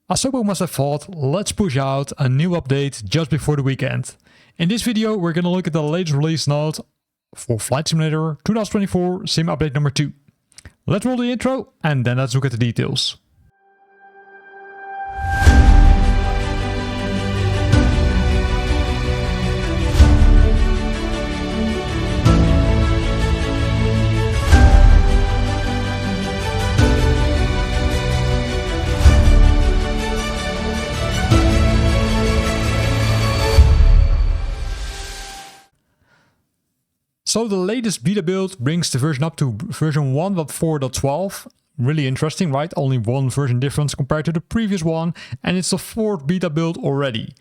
Asobo must have thought, let's push out a new update just before the weekend. In this video, we're gonna look at the latest release note for Flight Simulator 2024 Sim Update number 2. Let's roll the intro and then let's look at the details. So the latest beta build brings the version up to version 1.4.12. Really interesting, right? Only one version difference compared to the previous one, and it's the 4th beta build already.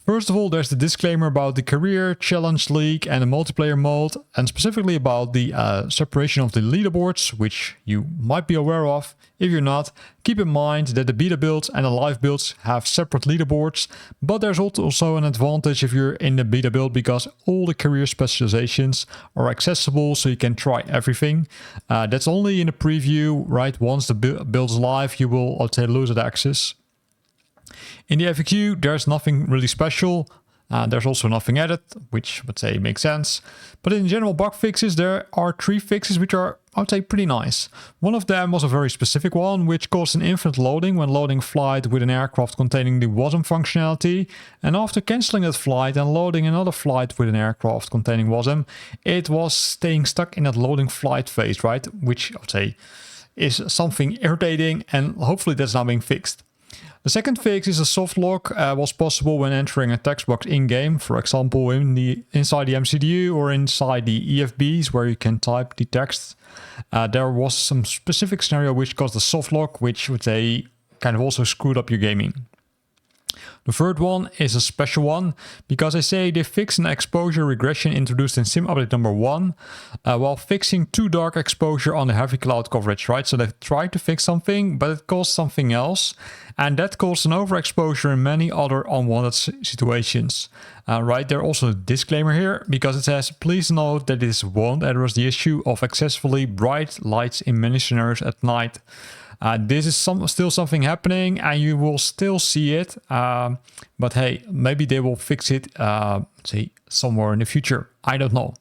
First of all, there's the disclaimer about the career, challenge league and the multiplayer mode, and specifically about the separation of the leaderboards, which you might be aware of. If you're not, keep in mind that the beta builds and the live builds have separate leaderboards, but there's also an advantage if you're in the beta build because all the career specializations are accessible, so you can try everything. That's only in the preview, right? Once the build's live, you will, I'd say, lose that access. In the FAQ, there's nothing really special. There's also nothing added, which I would say makes sense. But in general bug fixes, there are 3 fixes which are, I would say, pretty nice. One of them was a very specific one, which caused an infinite loading when loading flight with an aircraft containing the WASM functionality. And after cancelling that flight and loading another flight with an aircraft containing WASM, it was staying stuck in that loading flight phase, right? Which I would say is something irritating, and hopefully that's now being fixed. The second fix is a soft lock was possible when entering a text box in-game, for example inside the MCDU or inside the EFBs where you can type the text. There was some specific scenario which caused a soft lock, which would say kind of also screwed up your gaming. The third one is a special one because I say they fixed an exposure regression introduced in Sim Update number 1 while fixing too dark exposure on the heavy cloud coverage, right? So they tried to fix something, but it caused something else, and that caused an overexposure in many other unwanted situations. Right, there's also a disclaimer here because it says, please note that this won't address the issue of excessively bright lights in many scenarios at night. This is still something happening and you will still see it, but hey, maybe they will fix it, say somewhere in the future. I don't know.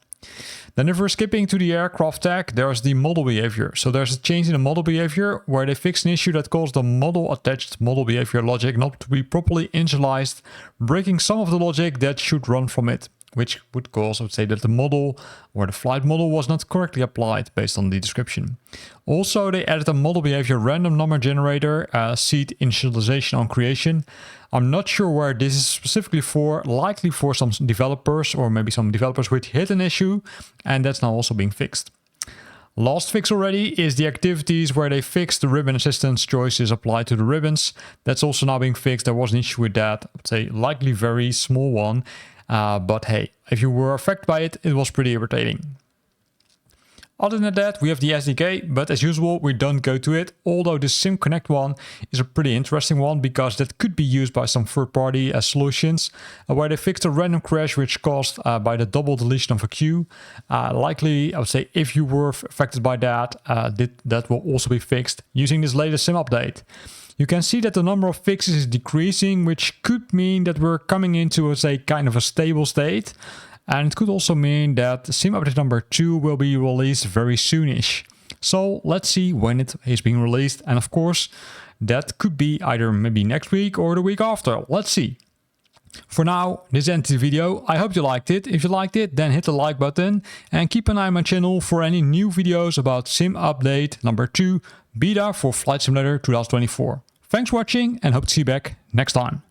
Then if we're skipping to the aircraft tag, there's the model behavior. So there's a change in the model behavior where they fixed an issue that caused the model attached model behavior logic not to be properly initialized, breaking some of the logic that should run from it, which would cause, I would say, that the model or the flight model was not correctly applied based on the description. Also, they added a model behavior random number generator seed initialization on creation. I'm not sure where this is specifically for, likely for some developers or maybe some developers which hit an issue, and that's now also being fixed. Last fix already is the activities where they fixed the ribbon assistance choices applied to the ribbons. That's also now being fixed. There was an issue with that, I would say likely very small one. But hey, if you were affected by it, it was pretty irritating. Other than that, we have the SDK, but as usual, we don't go to it. Although the SimConnect one is a pretty interesting one because that could be used by some third-party solutions where they fixed a random crash which caused by the double deletion of a queue. Likely, I would say, if you were affected by that, that will also be fixed using this latest Sim update. You can see that the number of fixes is decreasing, which could mean that we're coming into, say, kind of a stable state. And it could also mean that Sim Update number 2 will be released very soonish. So let's see when it is being released. And of course, that could be either maybe next week or the week after. Let's see. For now, this ends the video. I hope you liked it. If you liked it, then hit the like button and keep an eye on my channel for any new videos about Sim Update number 2 beta for Flight Simulator 2024. Thanks for watching and hope to see you back next time.